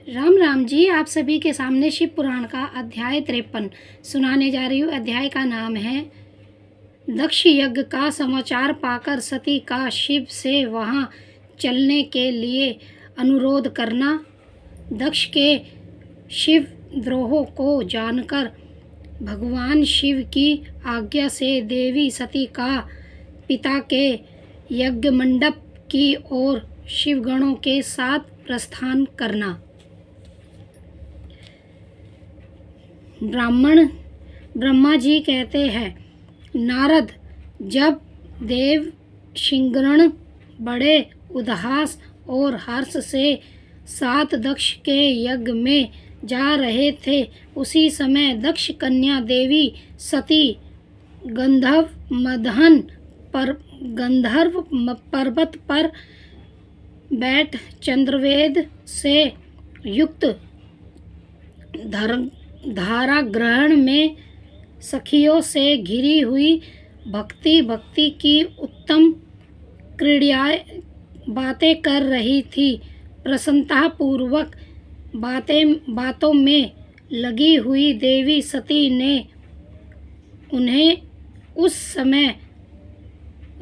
राम राम जी। आप सभी के सामने शिव पुराण का अध्याय 53 सुनाने जा रही हूँ। अध्याय का नाम है दक्ष यज्ञ का समाचार पाकर सती का शिव से वहाँ चलने के लिए अनुरोध करना। दक्ष के शिव द्रोह को जानकर भगवान शिव की आज्ञा से देवी सती का पिता के यज्ञ मंडप की ओर शिवगणों के साथ प्रस्थान करना। ब्रह्मा जी कहते हैं, नारद, जब देव शिंगरण बड़े उदास और हर्ष से सात दक्ष के यज्ञ में जा रहे थे, उसी समय दक्ष कन्या देवी सती गंधर्व पर्वत पर बैठ चंद्रवेद से युक्त धारा ग्रहण में सखियों से घिरी हुई भक्ति की उत्तम बातें कर रही थी। प्रसन्नतापूर्वक बातों में लगी हुई देवी सती ने उन्हें उस समय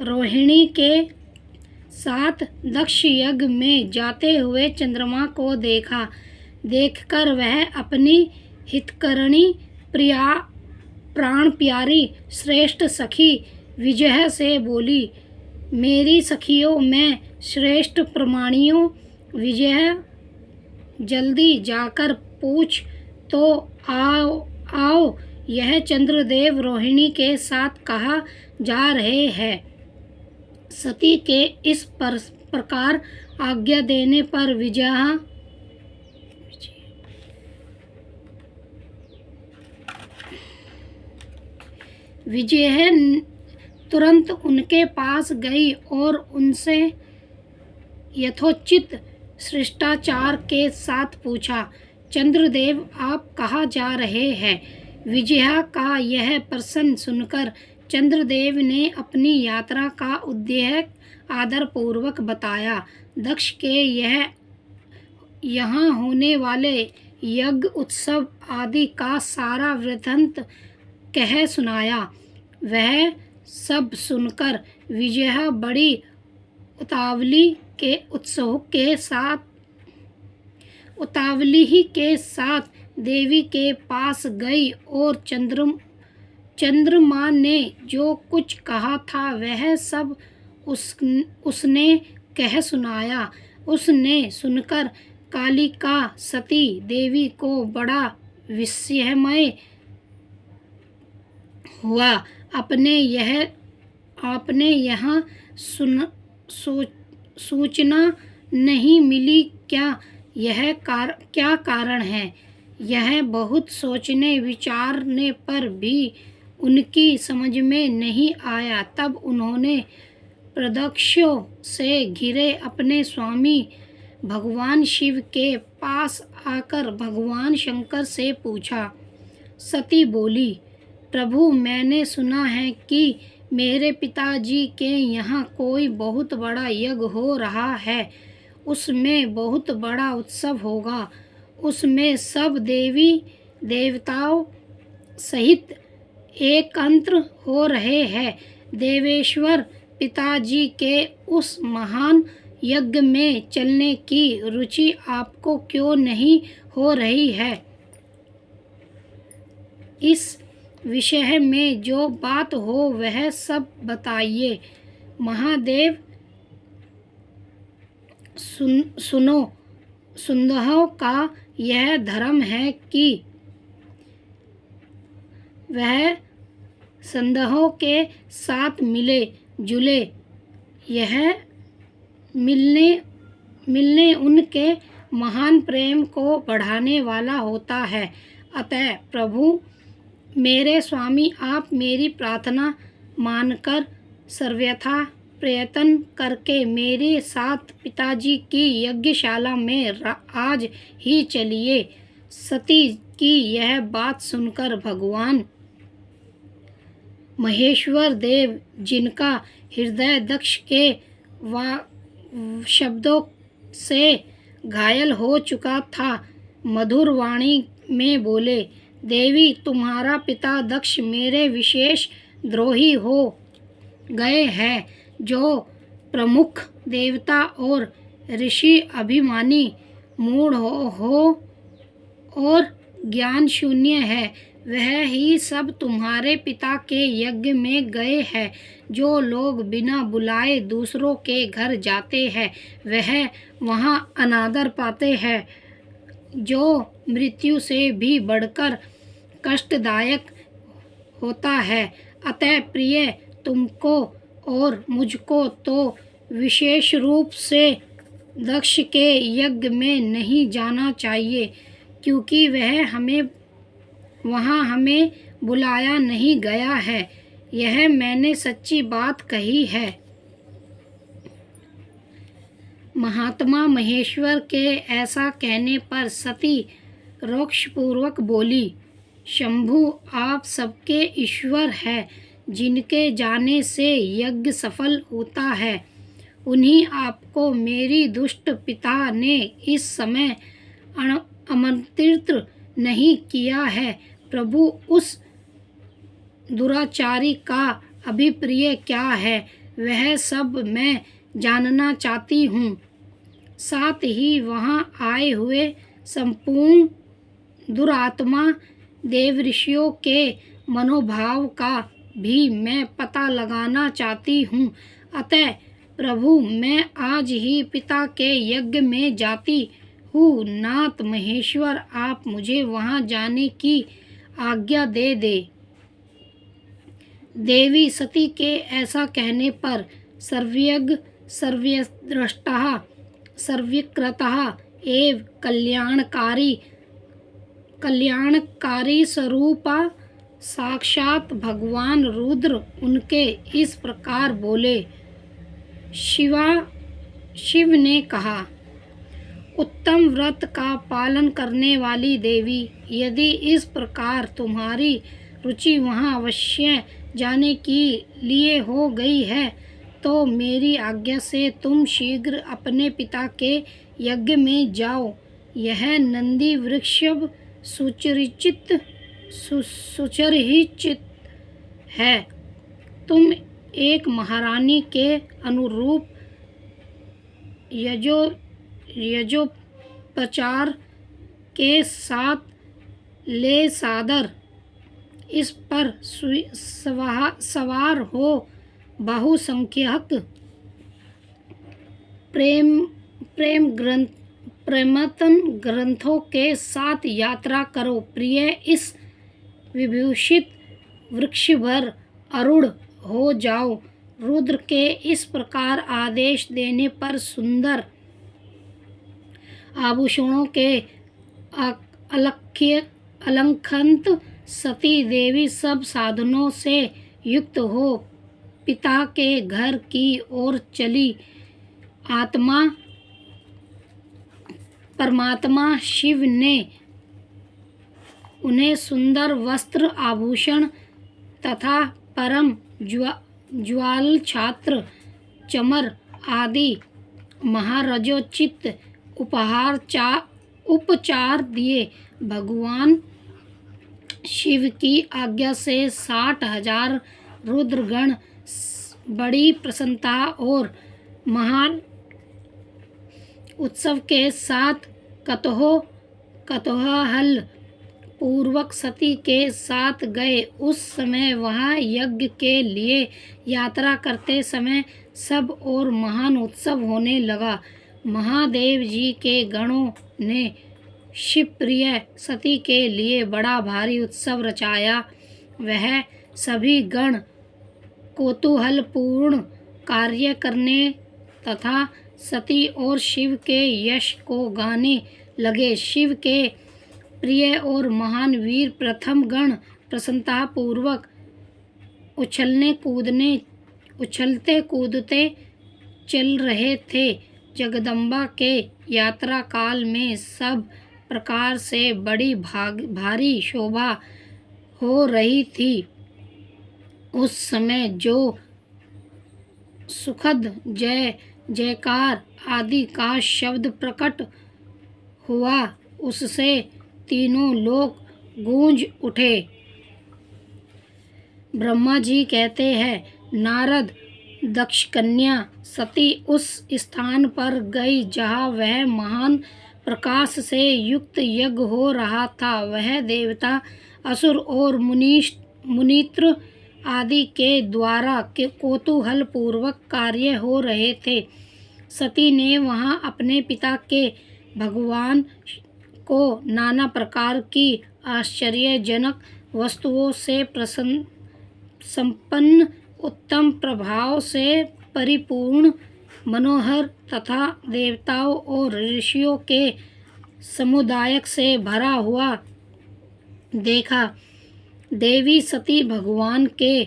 रोहिणी के साथ दक्ष यज्ञ में जाते हुए चंद्रमा को देखा। देखकर वह अपनी हितकरणी प्राण प्यारी श्रेष्ठ सखी विजया से बोली, मेरी सखियों में श्रेष्ठ प्रमाणियों विजया, जल्दी जाकर पूछ तो आओ यह चंद्रदेव रोहिणी के साथ कहाँ जा रहे हैं। सती के इस प्रकार आज्ञा देने पर विजय तुरंत उनके पास गई और उनसे यथोचित शिष्टाचार के साथ पूछा, चंद्रदेव, आप कहाँ जा रहे हैं। विजया का यह प्रश्न सुनकर चंद्रदेव ने अपनी यात्रा का उद्देश्य आदरपूर्वक बताया। दक्ष के यहाँ होने वाले यज्ञ उत्सव आदि का सारा वृत्तांत कह सुनाया। वह सब सुनकर विजया बड़ी उतावली के साथ देवी के पास गई और चंद्रमा ने जो कुछ कहा था वह सब उसने कह सुनाया। उसने सुनकर कालिका सती देवी को बड़ा विस्मय हुआ। आपने यहाँ सूचना नहीं मिली क्या? क्या कारण है? यह बहुत सोचने विचारने पर भी उनकी समझ में नहीं आया। तब उन्होंने प्रदक्षिणों से घिरे अपने स्वामी भगवान शिव के पास आकर भगवान शंकर से पूछा। सती बोली, प्रभु, मैंने सुना है कि मेरे पिताजी के यहाँ कोई बहुत बड़ा यज्ञ हो रहा है। उसमें बहुत बड़ा उत्सव होगा। उसमें सब देवी देवताओं सहित एकत्र हो रहे हैं। देवेश्वर पिताजी के उस महान यज्ञ में चलने की रुचि आपको क्यों नहीं हो रही है? इस विषय में जो बात हो वह सब बताइए। महादेव, सुनो, सुंदरों का यह धर्म है कि वह संदेहों के साथ मिले जुले। यह मिलने उनके महान प्रेम को बढ़ाने वाला होता है। अतः प्रभु, मेरे स्वामी, आप मेरी प्रार्थना मानकर सर्वथा प्रयत्न करके मेरे साथ पिताजी की यज्ञशाला में आज ही चलिए। सती की यह बात सुनकर भगवान महेश्वर देव, जिनका हृदय दक्ष के शब्दों से घायल हो चुका था, मधुर वाणी में बोले, देवी, तुम्हारा पिता दक्ष मेरे विशेष द्रोही हो गए हैं। जो प्रमुख देवता और ऋषि अभिमानी, मूढ़ हो और ज्ञान शून्य है, वह ही सब तुम्हारे पिता के यज्ञ में गए हैं। जो लोग बिना बुलाए दूसरों के घर जाते हैं, वह वहाँ अनादर पाते हैं, जो मृत्यु से भी बढ़कर कष्टदायक होता है। अतः प्रिय, तुमको और मुझको तो विशेष रूप से दक्ष के यज्ञ में नहीं जाना चाहिए, क्योंकि वहाँ हमें बुलाया नहीं गया है। यह मैंने सच्ची बात कही है। महात्मा महेश्वर के ऐसा कहने पर सती रोषपूर्वक बोली, शंभु, आप सबके ईश्वर हैं। जिनके जाने से यज्ञ सफल होता है, उन्हीं आपको मेरी दुष्ट पिता ने इस समय आमंत्रित नहीं किया है। प्रभु, उस दुराचारी का अभिप्राय क्या है, वह सब मैं जानना चाहती हूँ। साथ ही वहाँ आए हुए संपूर्ण दुरात्मा देवऋषियों के मनोभाव का भी मैं पता लगाना चाहती हूँ। अतः प्रभु, मैं आज ही पिता के यज्ञ में जाती हूँ। नाथ महेश्वर, आप मुझे वहाँ जाने की आज्ञा दे दे। देवी सती के ऐसा कहने पर सर्वज्ञ, सर्वद्रष्टा, सर्वकृतः एवं कल्याणकारी स्वरूपा साक्षात भगवान रुद्र उनके इस प्रकार बोले। शिव ने कहा, उत्तम व्रत का पालन करने वाली देवी, यदि इस प्रकार तुम्हारी रुचि वहाँ अवश्य जाने के लिए हो गई है, तो मेरी आज्ञा से तुम शीघ्र अपने पिता के यज्ञ में जाओ। यह नंदी वृक्ष सुचरिचित है। तुम एक महारानी के अनुरूप यजोपचार के साथ ले सादर इस पर सवार हो बहुसंख्यक प्रेमतन ग्रंथों के साथ यात्रा करो। प्रिय, इस विभूषित वृक्ष पर आरूढ़ हो जाओ। रुद्र के इस प्रकार आदेश देने पर सुंदर आभूषणों के अलंकृत सती देवी सब साधनों से युक्त हो पिता के घर की ओर चली। परमात्मा शिव ने उन्हें सुंदर वस्त्र, आभूषण तथा परम ज्वाल छात्र, चमर आदि महारजोचित उपचार दिए। भगवान शिव की आज्ञा से 60,000 रुद्रगण बड़ी प्रसन्नता और महान उत्सव के साथ कतूहल पूर्वक सती के साथ गए। उस समय वहाँ यज्ञ के लिए यात्रा करते समय सब और महान उत्सव होने लगा। महादेव जी के गणों ने शिवप्रिय सती के लिए बड़ा भारी उत्सव रचाया। वह सभी गण कौतूहलपूर्ण कार्य करने तथा सती और शिव के यश को गाने लगे। शिव के प्रिय और महान वीर प्रथम गण प्रसन्नता पूर्वक उछलते कूदते चल रहे थे। जगदम्बा के यात्रा काल में सब प्रकार से बड़ी भारी शोभा हो रही थी। उस समय जो सुखद जय जयकार आदि का शब्द प्रकट हुआ, उससे तीनों लोक गूंज उठे। ब्रह्मा जी कहते हैं, नारद, दक्ष कन्या सती उस स्थान पर गई जहाँ वह महान प्रकाश से युक्त यज्ञ हो रहा था। वह देवता, असुर और मुनीत्र आदि के द्वारा कौतूहल पूर्वक कार्य हो रहे थे। सती ने वहाँ अपने पिता के भगवान को नाना प्रकार की आश्चर्यजनक वस्तुओं से संपन्न, उत्तम प्रभाव से परिपूर्ण, मनोहर तथा देवताओं और ऋषियों के समुदाय से भरा हुआ देखा। देवी सती भगवान के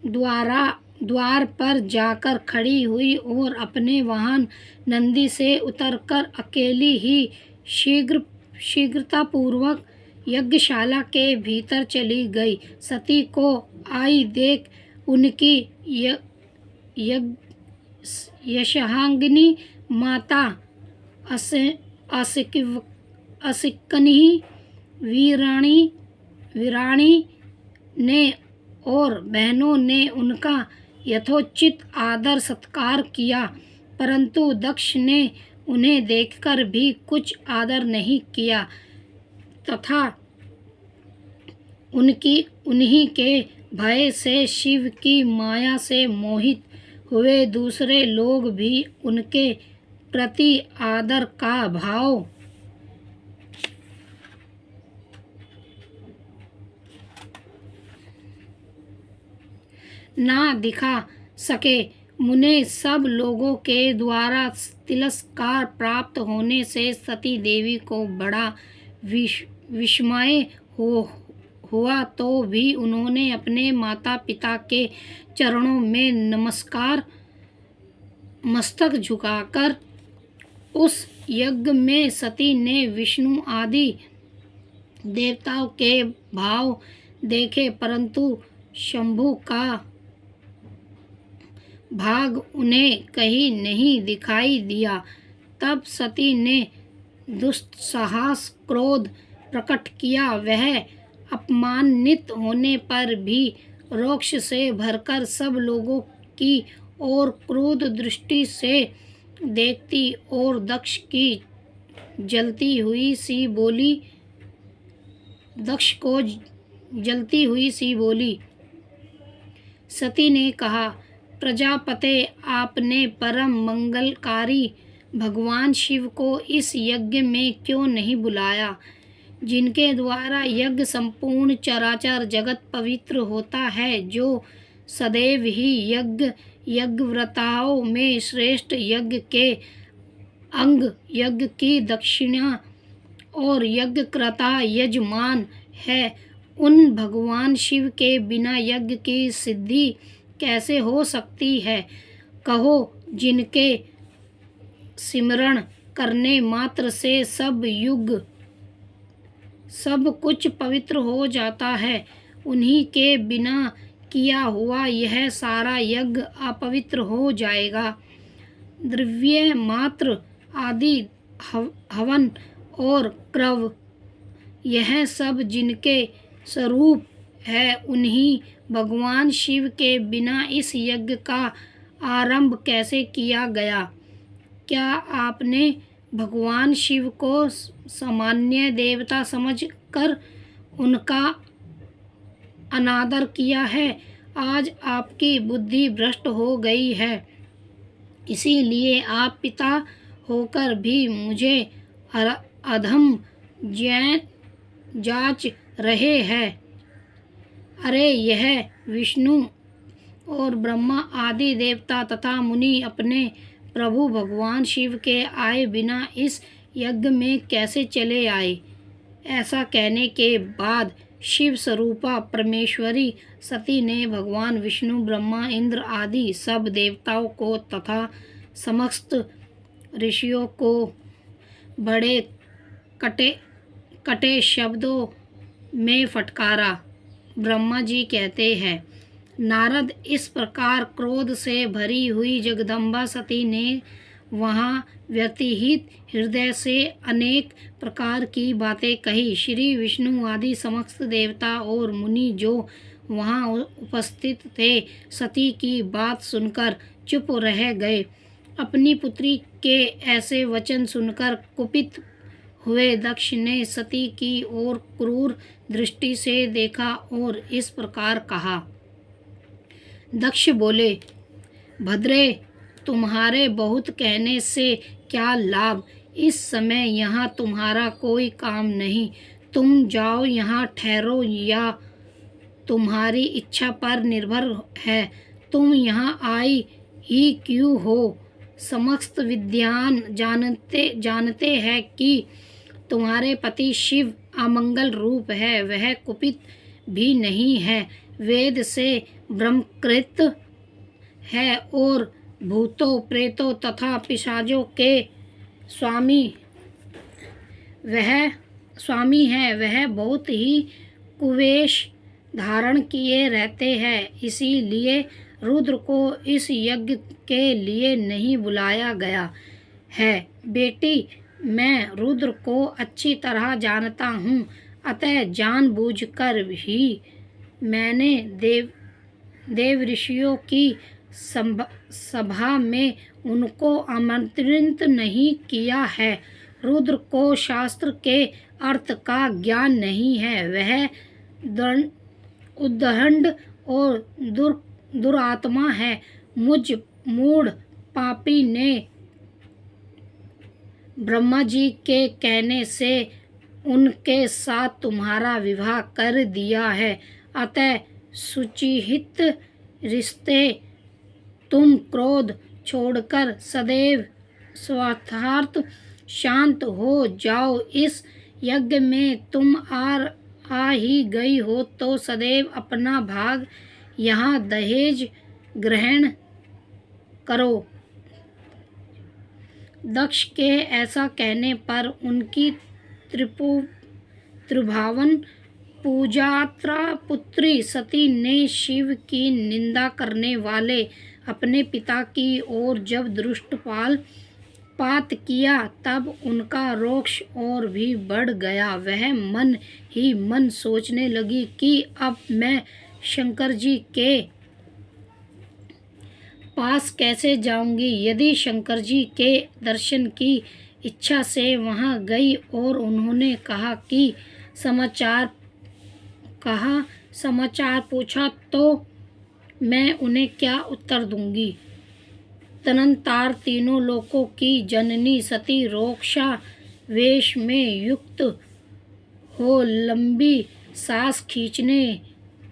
द्वार पर जाकर खड़ी हुई और अपने वाहन नंदी से उतरकर अकेली ही शीघ्रतापूर्वक यज्ञशाला के भीतर चली गई। सती को आई देख उनकी यशहांगिनी माता असिकनी वीराणी ने और बहनों ने उनका यथोचित आदर सत्कार किया, परंतु दक्ष ने उन्हें देखकर भी कुछ आदर नहीं किया तथा उन्हीं के भय से शिव की माया से मोहित हुए दूसरे लोग भी उनके प्रति आदर का भाव ना दिखा सके। मुने सब लोगों के द्वारा तिरस्कार प्राप्त होने से सती देवी को बड़ा विस्मय हुआ, तो भी उन्होंने अपने माता पिता के चरणों में मस्तक झुकाकर उस यज्ञ में सती ने विष्णु आदि देवताओं के भाव देखे, परंतु शंभु का भाग उन्हें कहीं नहीं दिखाई दिया। तब सती ने दुस्साहस क्रोध प्रकट किया। वह अपमानित होने पर भी रोष से भरकर सब लोगों की ओर क्रोध दृष्टि से देखती और दक्ष को जलती हुई सी बोली। सती ने कहा, प्रजापते, आपने परम मंगलकारी भगवान शिव को इस यज्ञ में क्यों नहीं बुलाया, जिनके द्वारा यज्ञ संपूर्ण चराचर जगत पवित्र होता है, जो सदैव ही यज्ञव्रताओं में श्रेष्ठ यज्ञ के अंग, यज्ञ की दक्षिणा और यज्ञकर्ता यजमान है। उन भगवान शिव के बिना यज्ञ की सिद्धि कैसे हो सकती है? कहो, जिनके सिमरण करने मात्र से सब कुछ पवित्र हो जाता है, उन्हीं के बिना किया हुआ यह सारा यज्ञ अपवित्र हो जाएगा। द्रव्य मात्र आदि हवन और क्रव, यह सब जिनके स्वरूप है, उन्हीं भगवान शिव के बिना इस यज्ञ का आरंभ कैसे किया गया? क्या आपने भगवान शिव को सामान्य देवता समझकर उनका अनादर किया है? आज आपकी बुद्धि भ्रष्ट हो गई है, इसीलिए आप पिता होकर भी मुझे अधम जांच रहे हैं। अरे, यह विष्णु और ब्रह्मा आदि देवता तथा मुनि अपने प्रभु भगवान शिव के आए बिना इस यज्ञ में कैसे चले आए? ऐसा कहने के बाद शिव स्वरूपा परमेश्वरी सती ने भगवान विष्णु, ब्रह्मा, इंद्र आदि सब देवताओं को तथा समस्त ऋषियों को बड़े कटे शब्दों में फटकारा। ब्रह्मा जी कहते हैं, नारद, इस प्रकार क्रोध से भरी हुई जगदम्बा सती ने वहाँ व्यतिहित हृदय से अनेक प्रकार की बातें कही। श्री विष्णु आदि समस्त देवता और मुनि जो वहाँ उपस्थित थे, सती की बात सुनकर चुप रह गए। अपनी पुत्री के ऐसे वचन सुनकर कुपित हुए दक्ष ने सती की ओर क्रूर दृष्टि से देखा और इस प्रकार कहा। दक्ष बोले, भद्रे, तुम्हारे बहुत कहने से क्या लाभ। इस समय यहाँ तुम्हारा कोई काम नहीं, तुम जाओ, यहाँ ठहरो या तुम्हारी इच्छा पर निर्भर है। तुम यहाँ आई ही क्यों हो? समस्त विद्वान जानते हैं कि तुम्हारे पति शिव अमंगल रूप है, वह कुपित भी नहीं है, वेद से ब्रह्मकृत है और भूतों प्रेतों तथा पिशाचों के स्वामी है। वह बहुत ही कुवेश धारण किए रहते हैं, इसीलिए रुद्र को इस यज्ञ के लिए नहीं बुलाया गया है। बेटी, मैं रुद्र को अच्छी तरह जानता हूँ, अतः जानबूझकर ही मैंने देव ऋषियों की सभा में उनको आमंत्रित नहीं किया है। रुद्र को शास्त्र के अर्थ का ज्ञान नहीं है, वह उद्दंड और दुरात्मा है। मुझ मूढ़ पापी ने ब्रह्मा जी के कहने से उनके साथ तुम्हारा विवाह कर दिया है, अतः सुचिहित रिश्ते तुम क्रोध छोड़कर सदैव स्वार्थार्थ शांत हो जाओ। इस यज्ञ में तुम आ ही गई हो तो सदैव अपना भाग यहाँ दहेज ग्रहण करो। दक्ष के ऐसा कहने पर उनकी त्रिभुवन पूजात्रा पुत्री सती ने शिव की निंदा करने वाले अपने पिता की ओर जब दृष्टिपात किया, तब उनका रोष और भी बढ़ गया। वह मन ही मन सोचने लगी कि अब मैं शंकर जी के पास कैसे जाऊंगी। यदि शंकर जी के दर्शन की इच्छा से वहां गई और उन्होंने कहा कि समाचार पूछा तो मैं उन्हें क्या उत्तर दूंगी। तदनंतर तीनों लोकों की जननी सती रोक्षा वेश में युक्त हो लंबी सांस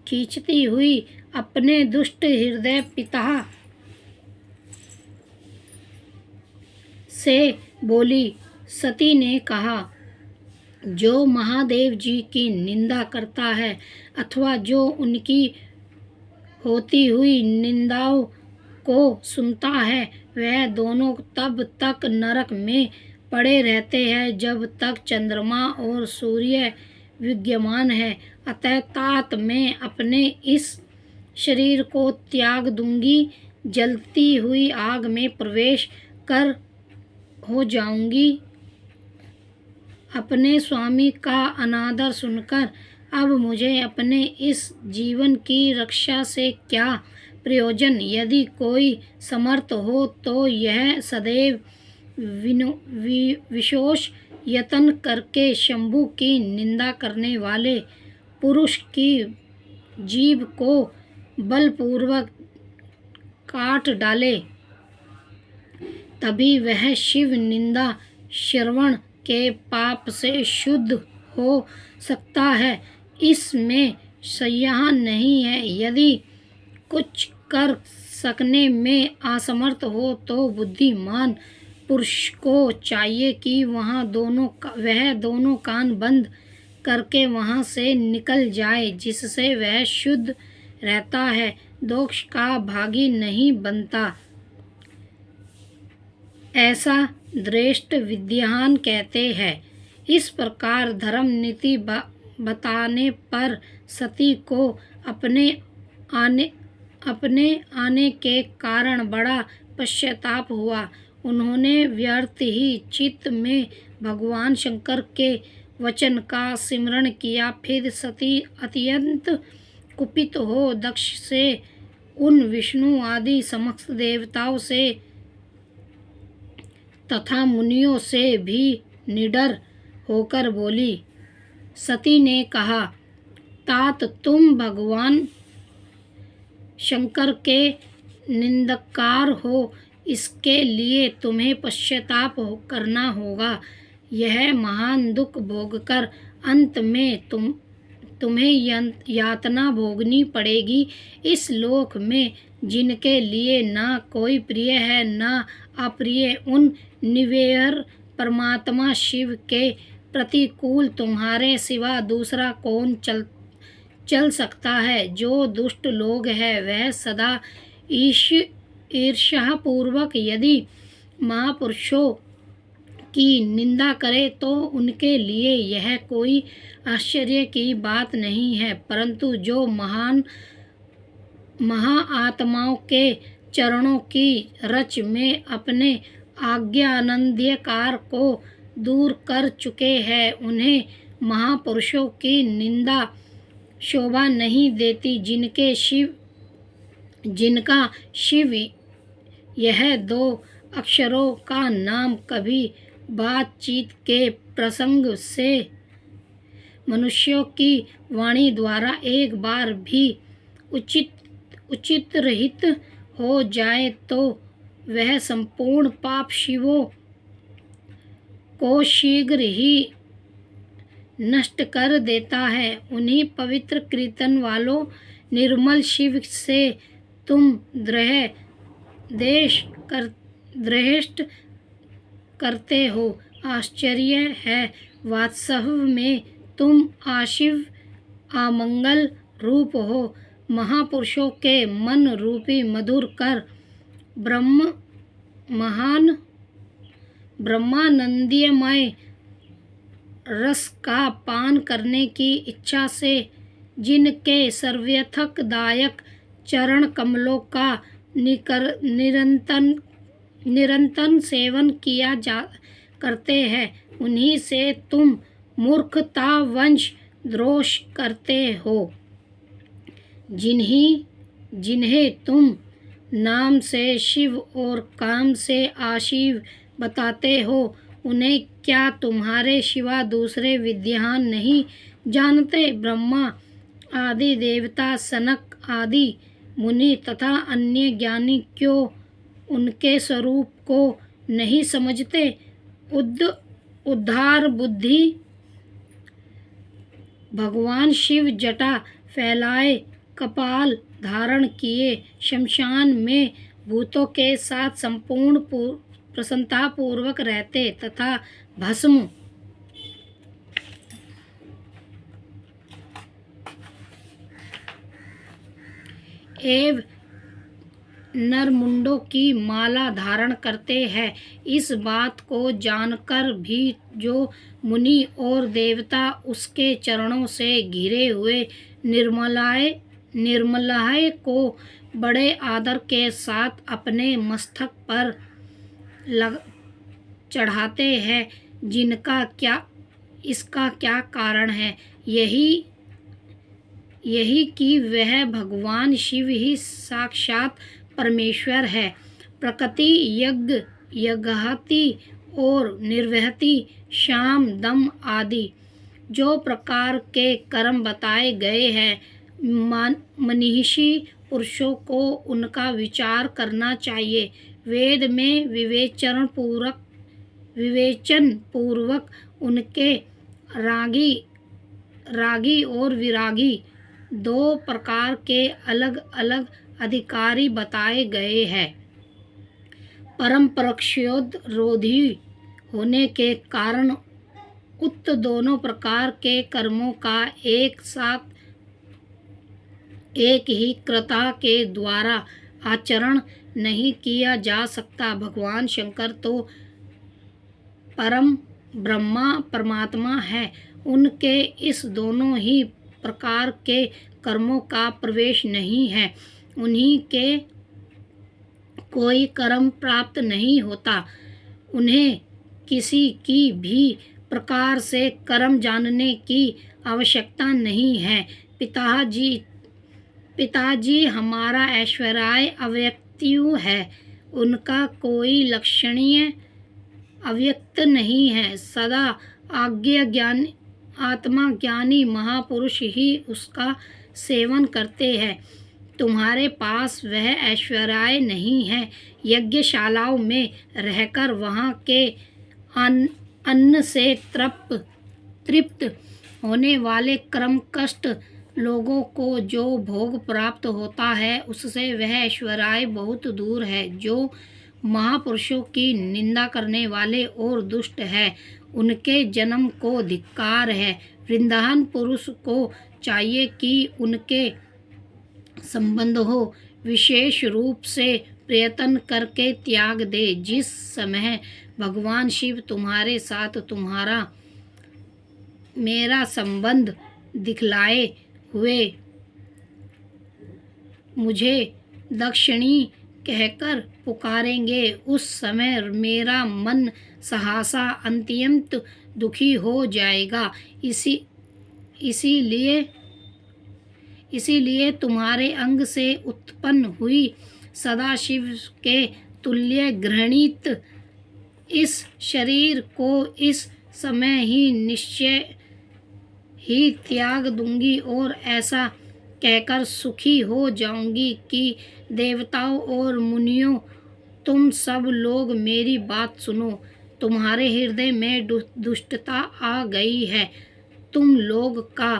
खींचती हुई अपने दुष्ट हृदय पिता से बोली। सती ने कहा, जो महादेव जी की निंदा करता है अथवा जो उनकी होती हुई निंदाओं को सुनता है, वह दोनों तब तक नरक में पड़े रहते हैं जब तक चंद्रमा और सूर्य विद्यमान है। अतः तात मैं अपने इस शरीर को त्याग दूंगी, जलती हुई आग में प्रवेश कर हो जाऊंगी। अपने स्वामी का अनादर सुनकर अब मुझे अपने इस जीवन की रक्षा से क्या प्रयोजन। यदि कोई समर्थ हो तो यह सदैव विशेष यत्न करके शंभु की निंदा करने वाले पुरुष की जीभ को बलपूर्वक काट डाले, तभी वह शिव निंदा श्रवण के पाप से शुद्ध हो सकता है। इसमें संदेह नहीं है। यदि कुछ कर सकने में असमर्थ हो तो बुद्धिमान पुरुष को चाहिए कि वह दोनों कान बंद करके वहाँ से निकल जाए, जिससे वह शुद्ध रहता है, दोष का भागी नहीं बनता। ऐसा श्रेष्ठ विद्वान कहते हैं। इस प्रकार धर्म नीति बताने पर सती को अपने आने के कारण बड़ा पश्चाताप हुआ। उन्होंने व्यर्थ ही चित्त में भगवान शंकर के वचन का स्मरण किया। फिर सती अत्यंत कुपित हो दक्ष से, उन विष्णु आदि समस्त देवताओं से तथा मुनियों से भी निडर होकर बोली। सती ने कहा, तात तुम भगवान शंकर के निंदकार हो, इसके लिए तुम्हें पश्चाताप करना होगा। यह महान दुख भोगकर अंत में तुम्हें यातना भोगनी पड़ेगी। इस लोक में जिनके लिए ना कोई प्रिय है ना अप्रिय, उन निवेर परमात्मा शिव के प्रतिकूल तुम्हारे सिवा दूसरा कौन चल सकता है। जो दुष्ट लोग हैं वह सदा ईर्ष्यापूर्वक यदि महापुरुषों की निंदा करे तो उनके लिए यह कोई आश्चर्य की बात नहीं है, परंतु जो महाआत्माओं के चरणों की रच में अपने आज्ञानंदकार को दूर कर चुके हैं, उन्हें महापुरुषों की निंदा शोभा नहीं देती। जिनका शिव यह दो अक्षरों का नाम कभी बातचीत के प्रसंग से मनुष्यों की वाणी द्वारा एक बार भी उचित रहित हो जाए तो वह संपूर्ण पाप शिवों को शीघ्र ही नष्ट कर देता है। उन्हीं पवित्र कीर्तन वालों निर्मल शिव से तुम द्वेष करते हो। आश्चर्य है, वास्तव में तुम आशिव अमंगल रूप हो। महापुरुषों के मन रूपी मधुर कर ब्रह्मानंदमय रस का पान करने की इच्छा से जिनके सर्वथक दायक चरण कमलों का निरंतर सेवन किया करते हैं, उन्हीं से तुम मूर्खतावश द्रोष करते हो। जिन्हें तुम नाम से शिव और काम से आशिव बताते हो, उन्हें क्या तुम्हारे सिवा दूसरे विद्वान नहीं जानते। ब्रह्मा आदि देवता, सनक आदि मुनि तथा अन्य ज्ञानी क्यों उनके स्वरूप को नहीं समझते। उद्धार बुद्धि भगवान शिव जटा फैलाए, कपाल धारण किए, शमशान में भूतों के साथ संपूर्ण प्रसन्नतापूर्वक रहते तथा भस्म एवं नरमुंडों की माला धारण करते हैं। इस बात को जानकर भी जो मुनि और देवता उसके चरणों से घिरे हुए निर्मलाय को बड़े आदर के साथ अपने मस्तक पर चढ़ाते हैं, इसका क्या कारण है। यही कि वह भगवान शिव ही साक्षात परमेश्वर है। प्रकृति यज्ञहति और निर्वहति, शाम दम आदि जो प्रकार के कर्म बताए गए हैं, मनीषी पुरुषों को उनका विचार करना चाहिए। वेद में विवेचन पूर्वक उनके रागी और विरागी दो प्रकार के अलग अलग अधिकारी बताए गए हैं। परम परोक्षरोधी होने के कारण उक्त दोनों प्रकार के कर्मों का एक साथ एक ही कर्ता के द्वारा आचरण नहीं किया जा सकता। भगवान शंकर तो परम ब्रह्मा परमात्मा है, उनके इस दोनों ही प्रकार के कर्मों का प्रवेश नहीं है। उन्हीं के कोई कर्म प्राप्त नहीं होता। उन्हें किसी की भी प्रकार से कर्म जानने की आवश्यकता नहीं है। पिताजी हमारा ऐश्वर्य अव्यक्तयु है। उनका कोई लक्षणीय अव्यक्त नहीं है। सदा आत्मा ज्ञानी महापुरुष ही उसका सेवन करते हैं। तुम्हारे पास वह ऐश्वर्य नहीं है। यज्ञशालाओं में रहकर वहाँ के अन्न से तृप्त होने वाले कर्मकष्ट लोगों को जो भोग प्राप्त होता है उससे वह ऐश्वर्य बहुत दूर है। जो महापुरुषों की निंदा करने वाले और दुष्ट है उनके जन्म को धिक्कार है। वृंदावन पुरुष को चाहिए कि उनके संबंधों विशेष रूप से प्रयत्न करके त्याग दे। जिस समय भगवान शिव तुम्हारे साथ मेरा संबंध दिखलाए हुए मुझे दक्षिणी कहकर पुकारेंगे उस समय मेरा मन सहसा अत्यंत दुखी हो जाएगा। इसीलिए तुम्हारे अंग से उत्पन्न हुई सदाशिव के तुल्य घृणित इस शरीर को इस समय ही निश्चय ही त्याग दूंगी और ऐसा कहकर सुखी हो जाऊंगी कि देवताओं और मुनियों तुम सब लोग मेरी बात सुनो। तुम्हारे हृदय में दुष्टता आ गई है। तुम लोग का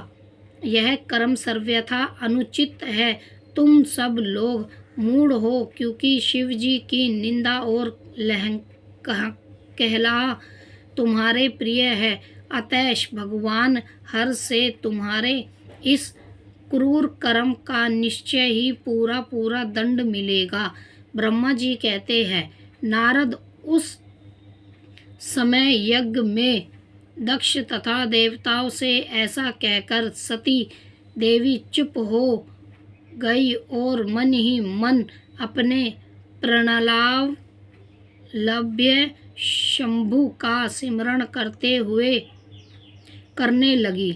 यह कर्म सर्वथा अनुचित है। तुम सब लोग मूढ़ हो क्योंकि शिव जी की निंदा और कहला तुम्हारे प्रिय है। अतः भगवान हर से तुम्हारे इस क्रूर कर्म का निश्चय ही पूरा दंड मिलेगा। ब्रह्मा जी कहते हैं, नारद उस समय यज्ञ में दक्ष तथा देवताओं से ऐसा कहकर सती देवी चुप हो गई और मन ही मन अपने प्रणलाभ्य शंभु का सिमरण करने लगी।